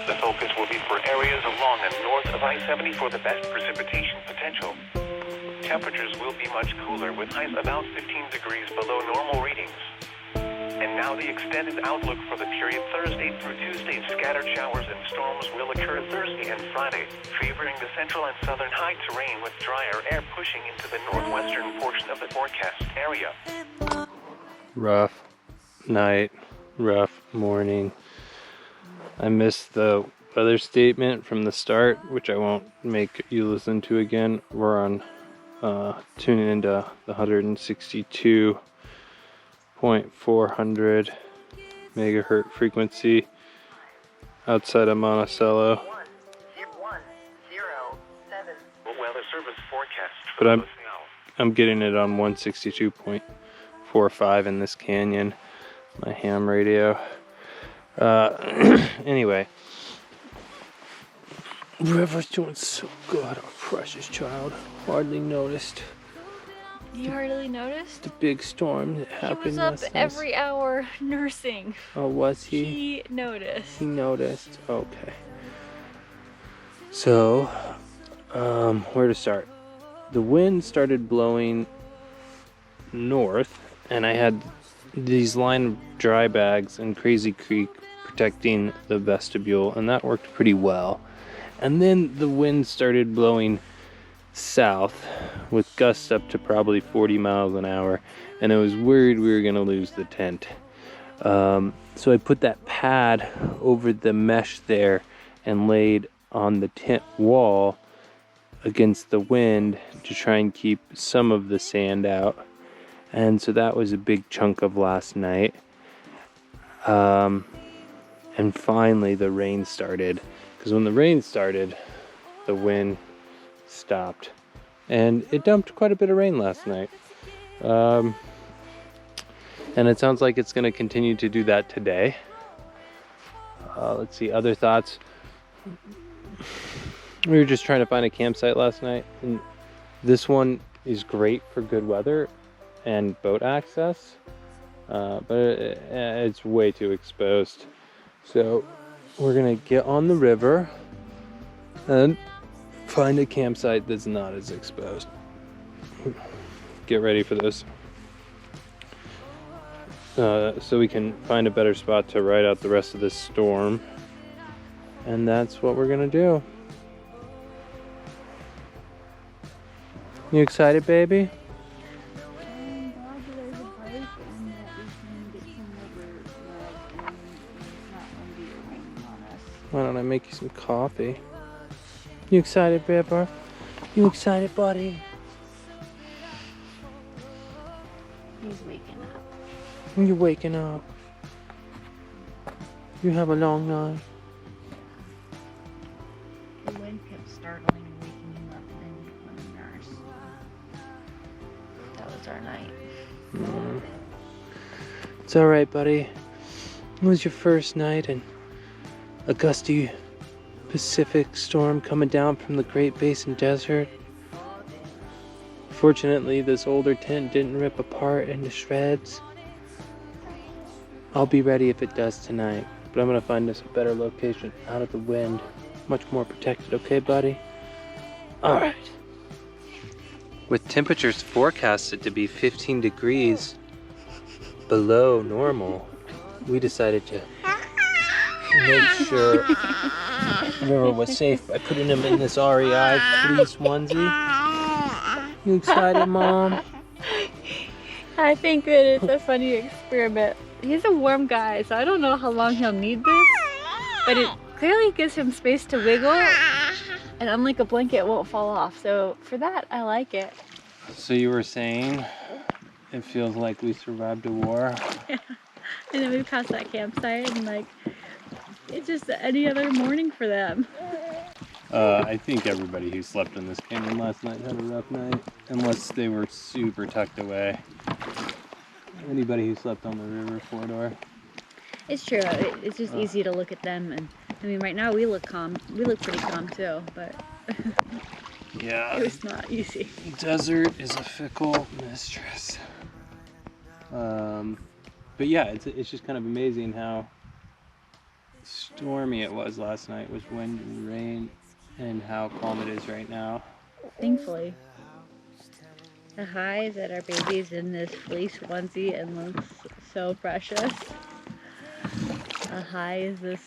The focus will be for areas along and north of I-70 for the best precipitation potential. Temperatures will be much cooler with highs about 15 degrees below normal readings. And now the extended outlook for the period Thursday through Tuesday. Scattered showers and storms will occur Thursday and Friday, favoring the central and southern high terrain with drier air pushing into the northwestern portion of the forecast area. Rough night, rough morning. I missed the weather statement from the start, which I won't make you listen to again. We're on tuning into the 162.400 megahertz frequency outside of Monticello. Weather service forecast. But I'm getting it on 162.45 in this canyon, my ham radio. Anyway, River's doing so good, our precious child. Hardly noticed. You hardly noticed? The big storm that happened. He was up every hour nursing. Oh, was he? He noticed. He noticed. Okay. So, where to start? The wind started blowing north, and I had these line dry bags in Crazy Creek protecting the vestibule, and that worked pretty well. And then the wind started blowing south with gusts up to probably 40 miles an hour, and I was worried we were going to lose the tent. So I put that pad over the mesh there and laid on the tent wall against the wind to try and keep some of the sand out. And so that was a big chunk of last night. And finally the rain started, because when the rain started, the wind stopped. And it dumped quite a bit of rain last night. And it sounds like it's going to continue to do that today. Let's see, other thoughts. We were just trying to find a campsite last night, and this one is great for good weather and boat access, but it's way too exposed. So we're gonna get on the river and find a campsite that's not as exposed. Get ready for this. So we can find a better spot to ride out the rest of this storm. And that's what we're gonna do. You excited, baby? I'm glad that there's a break and that we can get some river rug and it's not windy or raining on us. Why don't I make you some coffee? You excited, Pepper? You excited, buddy? He's waking up. You're waking up. You have a long night. The wind kept startling and waking him up, and then he went to nurse. That was our night. It's alright, buddy. It was your first night in a gusty Pacific storm coming down from the Great Basin Desert. Fortunately, this older tent didn't rip apart into shreds. I'll be ready if it does tonight, but I'm gonna find us a better location out of the wind. Much more protected, okay, buddy? Alright. With temperatures forecasted to be 15 degrees below normal, we decided to make sure River was safe by putting him in this REI fleece onesie. You excited, Mom? I think that it's a funny experiment. He's a warm guy, so I don't know how long he'll need this, but it clearly gives him space to wiggle, and unlike a blanket, it won't fall off. So for that, I like it. So you were saying it feels like we survived a war? Yeah. And then we passed that campsite, and like, it's just any other morning for them. I think everybody who slept in this canyon last night had a rough night, unless they were super tucked away. Anybody who slept on the river corridor. It's true. It's just easy to look at them, and I mean, right now we look calm. We look pretty calm too, but Yeah. it was not easy. Desert is a fickle mistress. But yeah, it's just kind of amazing how stormy it was last night with wind and rain and how calm it is right now. Thankfully. The high is that our baby's in this fleece onesie and looks so precious. The high is this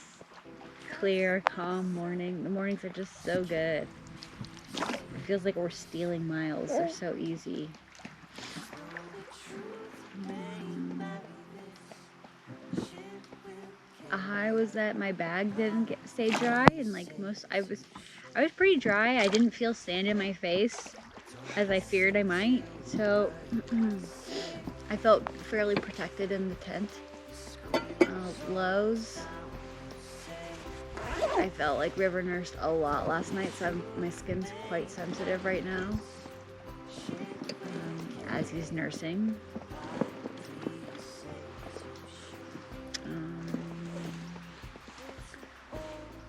clear, calm morning. The mornings are just so good. It feels like we're stealing miles. They're so easy. A high was that my bag didn't stay dry, and like I was pretty dry. I didn't feel sand in my face as I feared I might, so I felt fairly protected in the tent. Lows, I felt like River nursed a lot last night, so my skin's quite sensitive right now as he's nursing.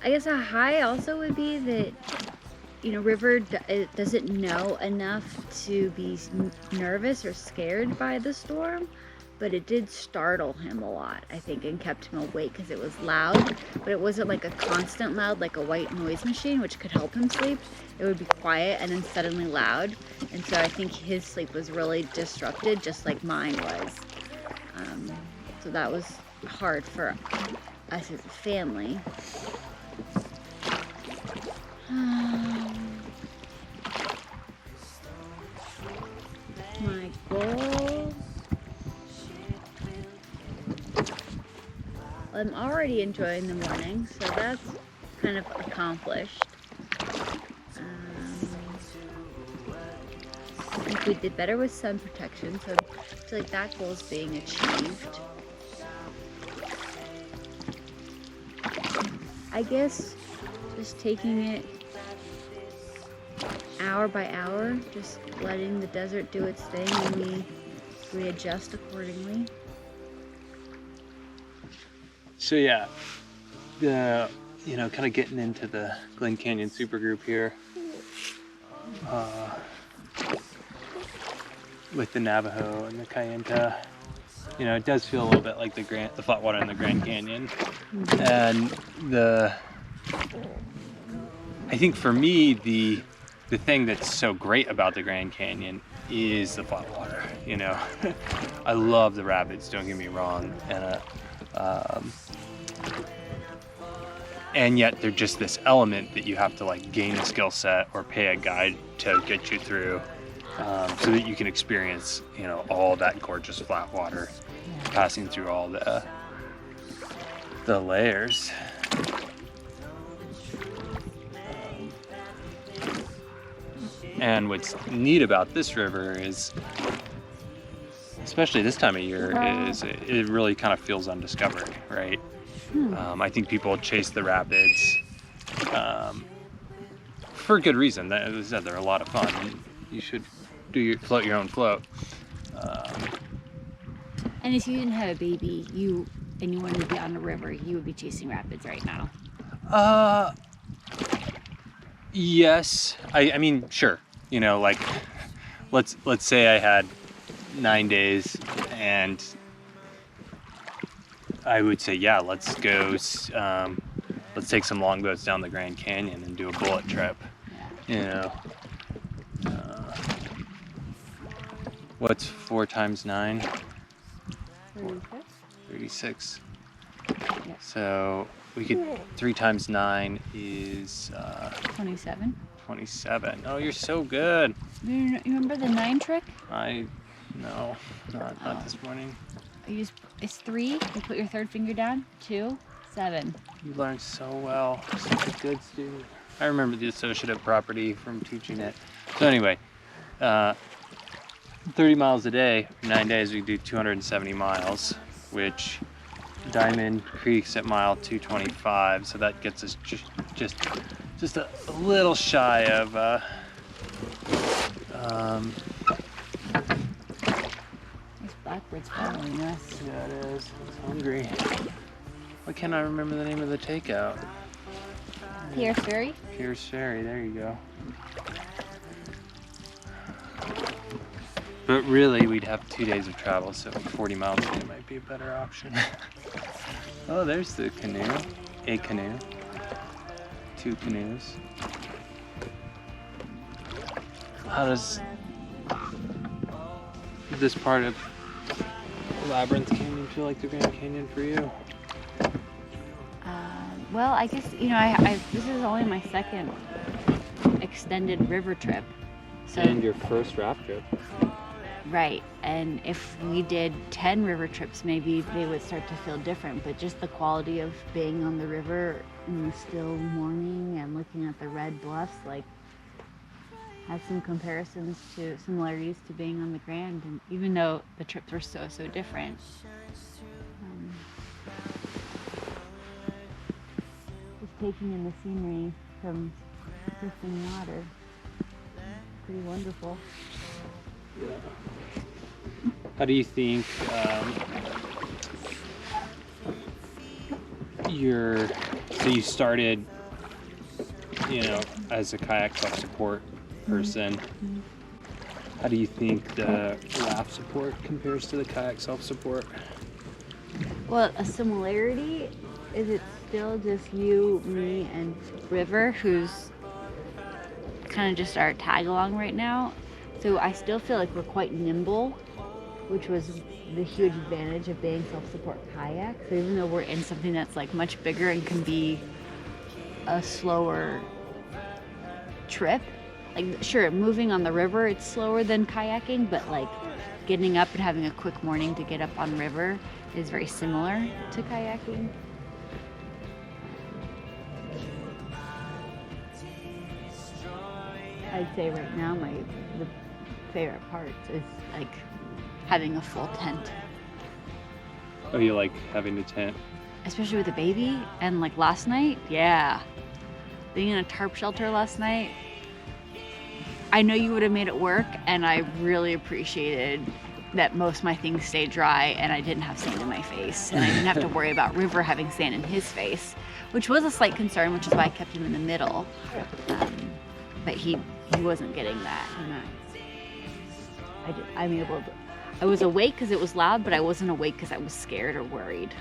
I guess a high also would be that, you know, River doesn't know enough to be nervous or scared by the storm, but it did startle him a lot, I think, and kept him awake because it was loud, but it wasn't like a constant loud, like a white noise machine, which could help him sleep. It would be quiet and then suddenly loud, and so I think his sleep was really disrupted, just like mine was. So that was hard for us as a family. My goal. I'm already enjoying the morning, so that's kind of accomplished. I think we did better with sun protection, so I feel like that goal is being achieved. I guess just taking it hour by hour, just letting the desert do its thing, and we adjust accordingly. So yeah, kind of getting into the Glen Canyon supergroup here with the Navajo and the Kayenta. You know, it does feel a little bit like the flat water in the Grand Canyon, and I think for me the thing that's so great about the Grand Canyon is the flat water. You know, I love the rapids. Don't get me wrong, and yet they're just this element that you have to like gain a skill set or pay a guide to get you through, so that you can experience, you know, all that gorgeous flat water, passing through all the layers. And what's neat about this river is, especially this time of year, is it really kind of feels undiscovered, right? I think people chase the rapids for good reason. As I said, they're a lot of fun. You should float your own float. And if you didn't have a baby, and you wanted to be on the river, you would be chasing rapids right now. Yes. I mean, sure. You know, like let's say I had 9 days, and I would say, yeah, let's go. Let's take some longboats down the Grand Canyon and do a bullet trip. You know, what's 4 times 9? 36. Yep. So we could 3 times 9 is 27. 27. Oh, you're so good. You remember the 9 trick? No, not this morning. It's 3. You put your third finger down. 2, 7. You learned so well. Such a good student. I remember the associative property from teaching it. So anyway, 30 miles a day, 9 days, we do 270 miles, which Diamond Creek's at mile 225. So that gets us just a little shy of This blackbird's following us. yeah, it is. It's hungry. Why can't I remember the name of the takeout? Pierce Ferry? Pierce Ferry, there you go. But really, we'd have 2 days of travel, so 40 miles a day might be a better option. Oh, there's the canoe. a canoe. 2 canoes. How does this part of Labyrinth Canyon feel like the Grand Canyon for you? Well, I guess, I this is only my second extended river trip. So, And your first raft trip. right. And if we did 10 river trips, maybe they would start to feel different. But just the quality of being on the river in the still morning and looking at the red bluffs, like, has some similarities to being on the Grand. And even though the trips were so different, just taking in the scenery from drifting water, pretty wonderful. Yeah. How do you think so you started, as a kayak self-support person. Mm-hmm. How do you think the raft support compares to the kayak self-support? Well, a similarity is it's still just you, me, and River, who's kind of just our tag along right now. So I still feel like we're quite nimble, which was the huge advantage of being self-support kayak. So even though we're in something that's like much bigger and can be a slower trip, like sure, moving on the river, it's slower than kayaking, but like getting up and having a quick morning to get up on river is very similar to kayaking. I'd say right now the favorite part is like having a full tent. Oh, you like having a tent? Especially with a baby. And like last night, yeah. Being in a tarp shelter last night, I know you would have made it work, and I really appreciated that most of my things stayed dry and I didn't have sand in my face. And I didn't have to worry about River having sand in his face, which was a slight concern, which is why I kept him in the middle. But he wasn't getting that. And I was awake because it was loud, but I wasn't awake because I was scared or worried.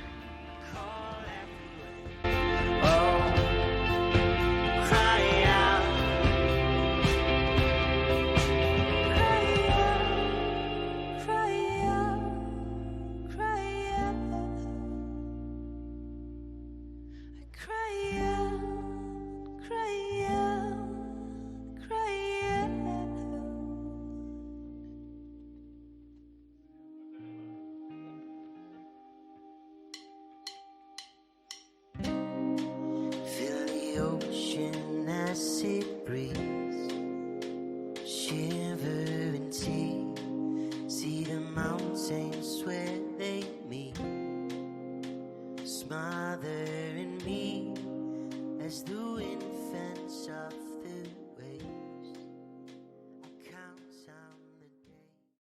Mountains where they meet, smothered